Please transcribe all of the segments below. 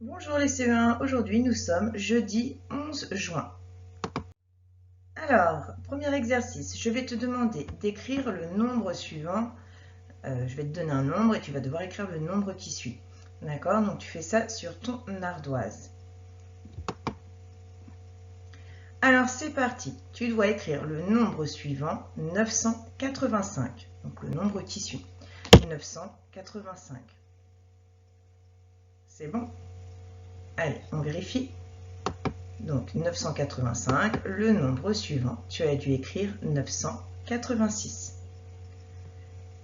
Bonjour les CE1, aujourd'hui nous sommes jeudi 11 juin. Alors, premier exercice, je vais te demander d'écrire le nombre suivant. Je vais te donner un nombre et tu vas devoir écrire le nombre qui suit. D'accord? Donc tu fais ça sur ton ardoise. Alors c'est parti, tu dois écrire le nombre suivant, 985. Donc le nombre qui suit, 985. C'est bon? Allez, on vérifie. Donc 985, le nombre suivant, tu as dû écrire 986.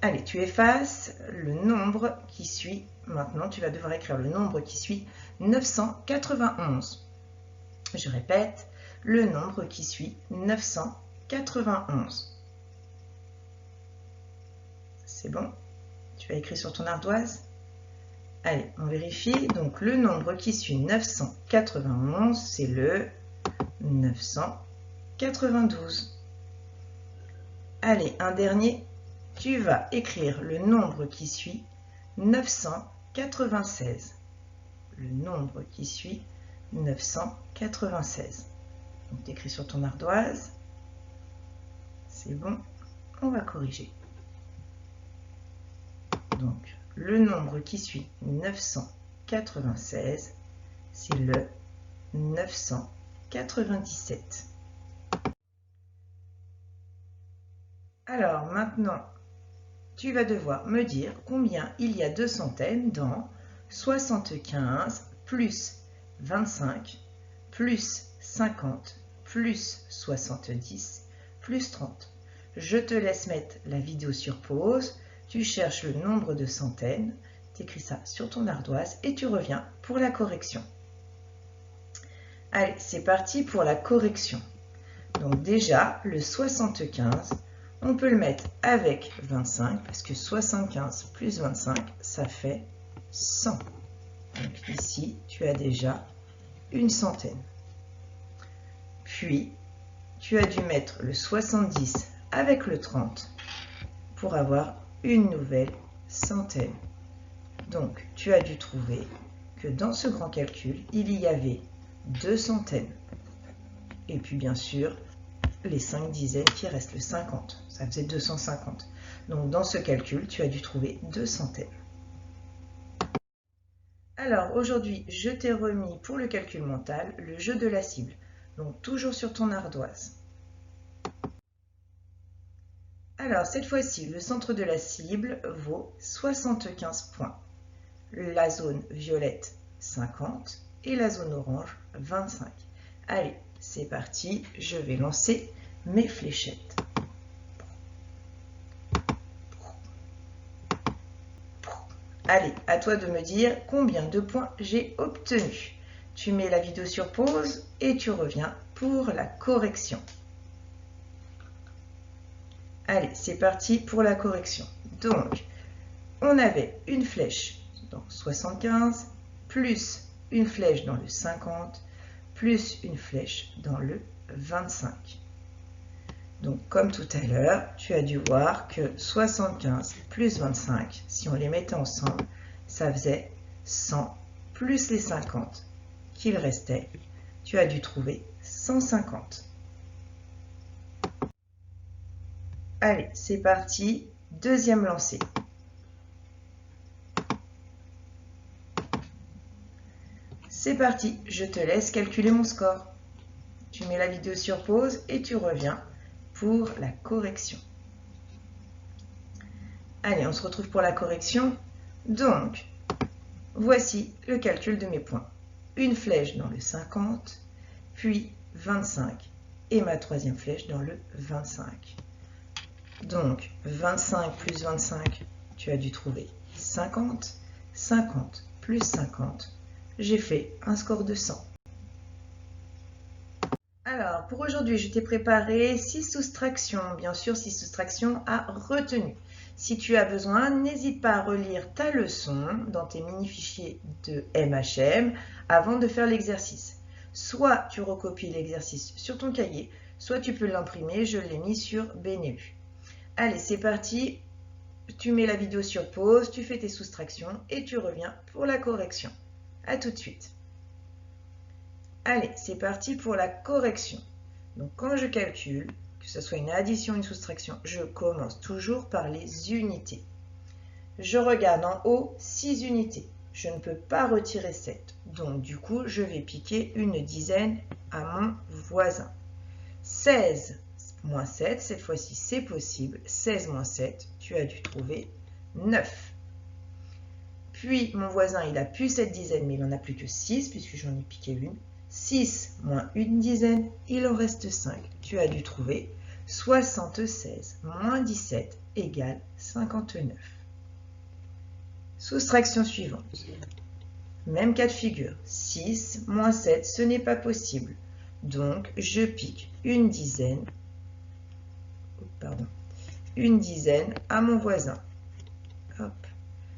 Allez, tu effaces le nombre qui suit. Maintenant, tu vas devoir écrire le nombre qui suit, 991. Je répète, le nombre qui suit, 991. C'est bon? Tu as écrit sur ton ardoise? Allez, on vérifie. Donc, le nombre qui suit 991, c'est le 992. Allez, un dernier. Tu vas écrire le nombre qui suit 996. Le nombre qui suit 996. Donc, tu écris sur ton ardoise. C'est bon. On va corriger. Donc, le nombre qui suit 996, c'est le 997. Alors maintenant, tu vas devoir me dire combien il y a de centaines dans 75 plus 25 plus 50 plus 70 plus 30. Je te laisse mettre la vidéo sur pause. Tu cherches le nombre de centaines, tu écris ça sur ton ardoise et tu reviens pour la correction. Allez, c'est parti pour la correction. Donc déjà, le 75, on peut le mettre avec 25 parce que 75 plus 25, ça fait 100. Donc ici, tu as déjà une centaine. Puis, tu as dû mettre le 70 avec le 30 pour avoir une nouvelle centaine. Donc, tu as dû trouver que dans ce grand calcul, il y avait 2 centaines. Et puis, bien sûr, les 5 dizaines qui restent, le 50. Ça faisait 250. Donc, dans ce calcul, tu as dû trouver 2 centaines. Alors, aujourd'hui, je t'ai remis pour le calcul mental le jeu de la cible. Donc, toujours sur ton ardoise. Alors, cette fois-ci, le centre de la cible vaut 75 points. La zone violette, 50 et la zone orange, 25. Allez, c'est parti, je vais lancer mes fléchettes. Allez, à toi de me dire combien de points j'ai obtenu. Tu mets la vidéo sur pause et tu reviens pour la correction. Allez, c'est parti pour la correction. Donc, on avait une flèche dans 75, plus une flèche dans le 50, plus une flèche dans le 25. Donc, comme tout à l'heure, tu as dû voir que 75 plus 25, si on les mettait ensemble, ça faisait 100 plus les 50 qu'il restait. Tu as dû trouver 150. Allez, c'est parti, deuxième lancée. C'est parti, je te laisse calculer mon score. Tu mets la vidéo sur pause et tu reviens pour la correction. Allez, on se retrouve pour la correction. Donc, voici le calcul de mes points. Une flèche dans le 50, puis 25 et ma troisième flèche dans le 25. Donc, 25 plus 25, tu as dû trouver 50. 50 plus 50, j'ai fait un score de 100. Alors, pour aujourd'hui, je t'ai préparé 6 soustractions. Bien sûr, 6 soustractions à retenue. Si tu as besoin, n'hésite pas à relire ta leçon dans tes mini-fichiers de MHM avant de faire l'exercice. Soit tu recopies l'exercice sur ton cahier, soit tu peux l'imprimer, je l'ai mis sur BNU. Allez, c'est parti. Tu mets la vidéo sur pause, tu fais tes soustractions et tu reviens pour la correction. À tout de suite. Allez, c'est parti pour la correction. Donc quand je calcule, que ce soit une addition ou une soustraction, je commence toujours par les unités. Je regarde en haut 6 unités. Je ne peux pas retirer 7. Donc du coup, je vais piquer une dizaine à mon voisin. 16 moins 7, cette fois-ci c'est possible. 16 moins 7, tu as dû trouver 9. Puis mon voisin, il a plus cette dizaine, mais il n'en a plus que 6, puisque j'en ai piqué une. 6 moins une dizaine, il en reste 5. Tu as dû trouver 76 moins 17 égale 59. Soustraction suivante. Même cas de figure. 6 moins 7, ce n'est pas possible. Donc, je pique une dizaine à mon voisin. Hop.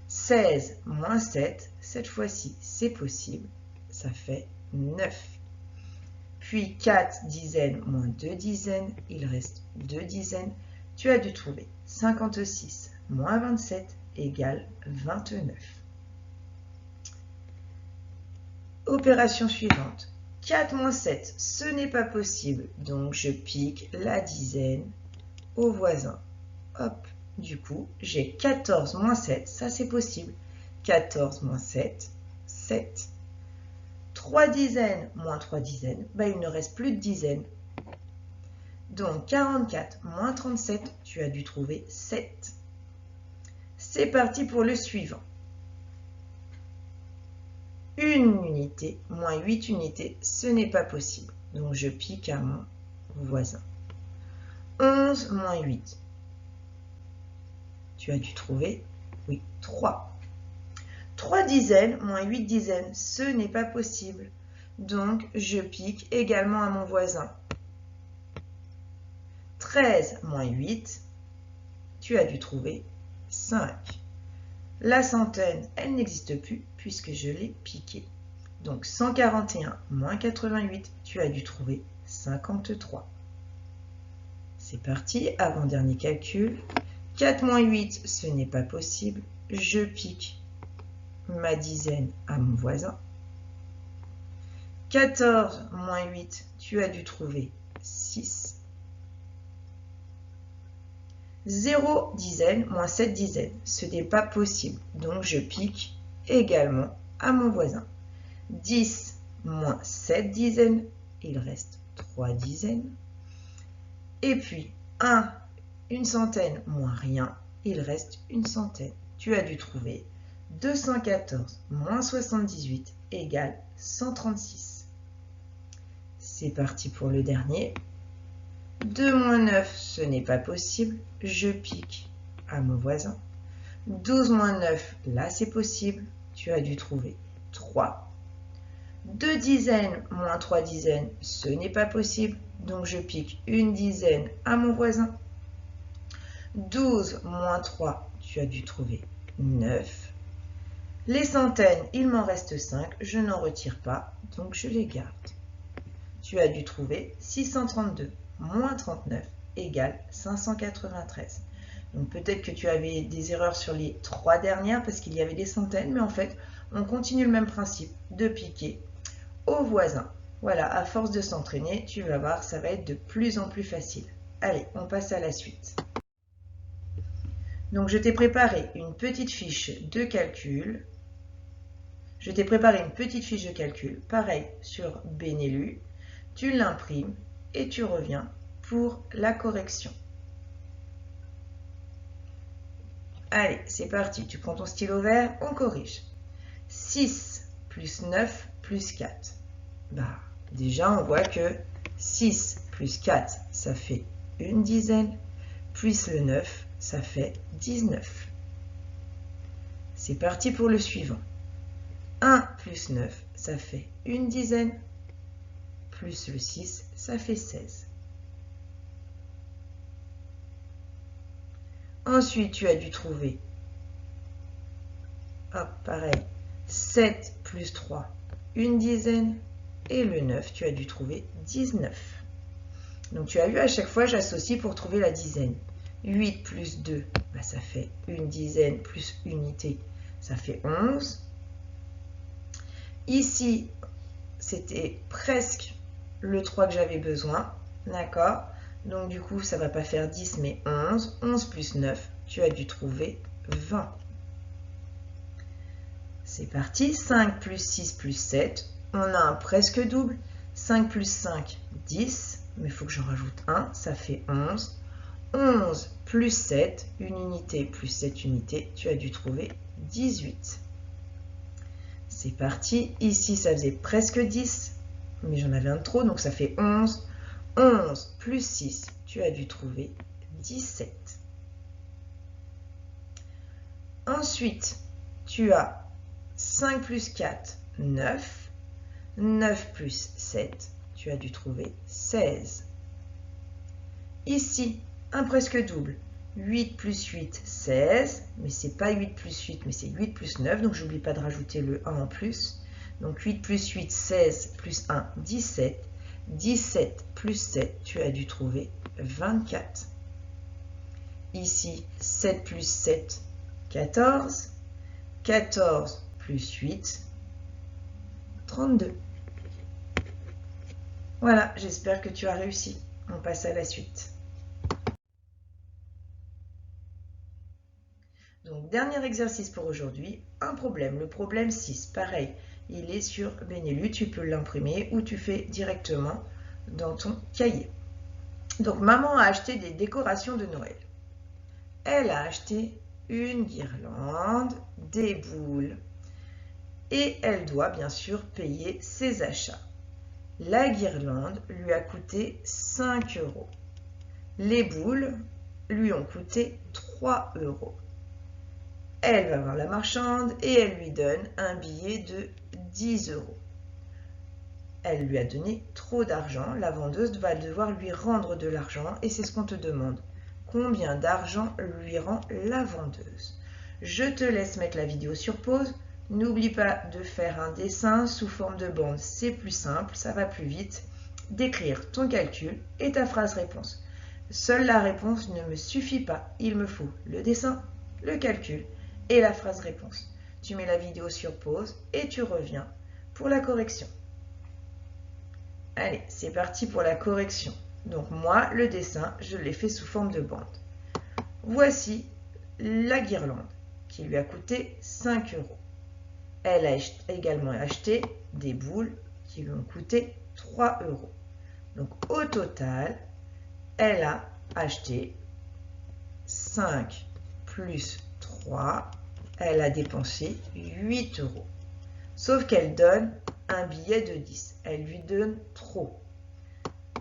16 moins 7, cette fois-ci, c'est possible. Ça fait 9. Puis 4 dizaines moins 2 dizaines, il reste 2 dizaines. Tu as dû trouver 56 moins 27 égale 29. Opération suivante. 4 moins 7, ce n'est pas possible. Donc, je pique la dizaine au voisin. Hop. Du coup, j'ai 14 moins 7, ça c'est possible. 14 moins 7, 7. 3 dizaines moins 3 dizaines, il ne reste plus de dizaines. Donc 44 moins 37, tu as dû trouver 7. C'est parti pour le suivant. Une unité moins 8 unités, ce n'est pas possible. Donc je pique à mon voisin. 11 moins 8. Tu as dû trouver, oui, 3. 3 dizaines moins 8 dizaines, ce n'est pas possible. Donc, je pique également à mon voisin. 13 moins 8, tu as dû trouver 5. La centaine, elle n'existe plus puisque je l'ai piquée. Donc, 141 moins 88, tu as dû trouver 53. C'est parti, avant-dernier calcul. 4 moins 8, ce n'est pas possible. Je pique ma dizaine à mon voisin. 14 moins 8, tu as dû trouver 6. 0 dizaine moins 7 dizaines, ce n'est pas possible. Donc je pique également à mon voisin. 10 moins 7 dizaines, il reste 3 dizaines. Et puis 1, une centaine moins rien, il reste une centaine. Tu as dû trouver 214 moins 78 égale 136. C'est parti pour le dernier. 2 moins 9, ce n'est pas possible. Je pique à mon voisin. 12 moins 9, là c'est possible. Tu as dû trouver 3. 2 dizaines moins 3 dizaines, ce n'est pas possible. Donc je pique une dizaine à mon voisin. 12 moins 3, tu as dû trouver 9. Les centaines, il m'en reste 5, je n'en retire pas, donc je les garde. Tu as dû trouver 632 moins 39 égale 593. Donc peut-être que tu avais des erreurs sur les 3 dernières parce qu'il y avait des centaines, mais en fait, on continue le même principe de piquer au voisin. Voilà, à force de s'entraîner, tu vas voir, ça va être de plus en plus facile. Allez, on passe à la suite. Donc, je t'ai préparé une petite fiche de calcul. Pareil sur Benelux. Tu l'imprimes et tu reviens pour la correction. Allez, c'est parti. Tu prends ton stylo vert, on corrige. 6 plus 9 plus 4. Déjà, on voit que 6 plus 4, ça fait une dizaine, plus le 9, ça fait 19. C'est parti pour le suivant. 1 plus 9, ça fait une dizaine, plus le 6, ça fait 16. Ensuite, tu as dû trouver, pareil, 7 plus 3, une dizaine, et le 9, tu as dû trouver 19. Donc, tu as vu, à chaque fois, j'associe pour trouver la dizaine. 8 plus 2, ça fait une dizaine plus unité, ça fait 11. Ici, c'était presque le 3 que j'avais besoin, d'accord? Donc du coup, ça ne va pas faire 10, mais 11. 11 plus 9, tu as dû trouver 20. C'est parti, 5 plus 6 plus 7, on a un presque double. 5 plus 5, 10, mais il faut que j'en rajoute 1, ça fait 11. 11 plus 7, une unité plus 7 unités, tu as dû trouver 18. C'est parti, ici ça faisait presque 10, mais j'en avais un de trop, donc ça fait 11. 11 plus 6, tu as dû trouver 17. Ensuite, tu as 5 plus 4, 9. 9 plus 7, tu as dû trouver 16. Ici, un presque double. 8 plus 8, 16. Mais ce n'est pas 8 plus 8, mais c'est 8 plus 9. Donc, j'oublie pas de rajouter le 1 en plus. Donc, 8 plus 8, 16 plus 1, 17. 17 plus 7, tu as dû trouver 24. Ici, 7 plus 7, 14. 14 plus 8, 32. Voilà, j'espère que tu as réussi. On passe à la suite. Donc, dernier exercice pour aujourd'hui, un problème. Le problème 6, pareil, il est sur Benelu, tu peux l'imprimer ou tu fais directement dans ton cahier. Donc, maman a acheté des décorations de Noël. Elle a acheté une guirlande, des boules et elle doit bien sûr payer ses achats. La guirlande lui a coûté 5 €. Les boules lui ont coûté 3 €. Elle va voir la marchande et elle lui donne un billet de 10 €. Elle lui a donné trop d'argent. La vendeuse va devoir lui rendre de l'argent et c'est ce qu'on te demande. Combien d'argent lui rend la vendeuse? Je te laisse mettre la vidéo sur pause. N'oublie pas de faire un dessin sous forme de bande, c'est plus simple, ça va plus vite. D'écrire ton calcul et ta phrase réponse. Seule la réponse ne me suffit pas, il me faut le dessin, le calcul et la phrase réponse. Tu mets la vidéo sur pause et tu reviens pour la correction. Allez, c'est parti pour la correction. Donc moi, le dessin, je l'ai fait sous forme de bande. Voici la guirlande qui lui a coûté 5 €. Elle a également acheté des boules qui lui ont coûté 3 €. Donc au total, elle a acheté 5 plus 3, elle a dépensé 8 €. Sauf qu'elle donne un billet de 10. Elle lui donne trop.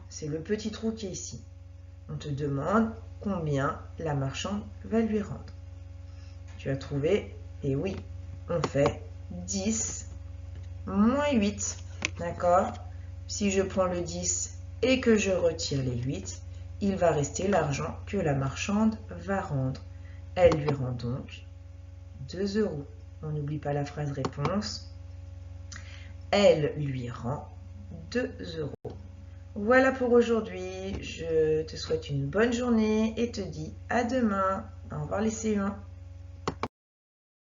C'est le petit trou qui est ici. On te demande combien la marchande va lui rendre. Tu as trouvé, et oui, on fait 10 moins 8, d'accord? Si je prends le 10 et que je retire les 8, il va rester l'argent que la marchande va rendre. Elle lui rend donc 2 €. On n'oublie pas la phrase réponse. Elle lui rend 2 €. Voilà pour aujourd'hui. Je te souhaite une bonne journée et te dis à demain. Au revoir les C1.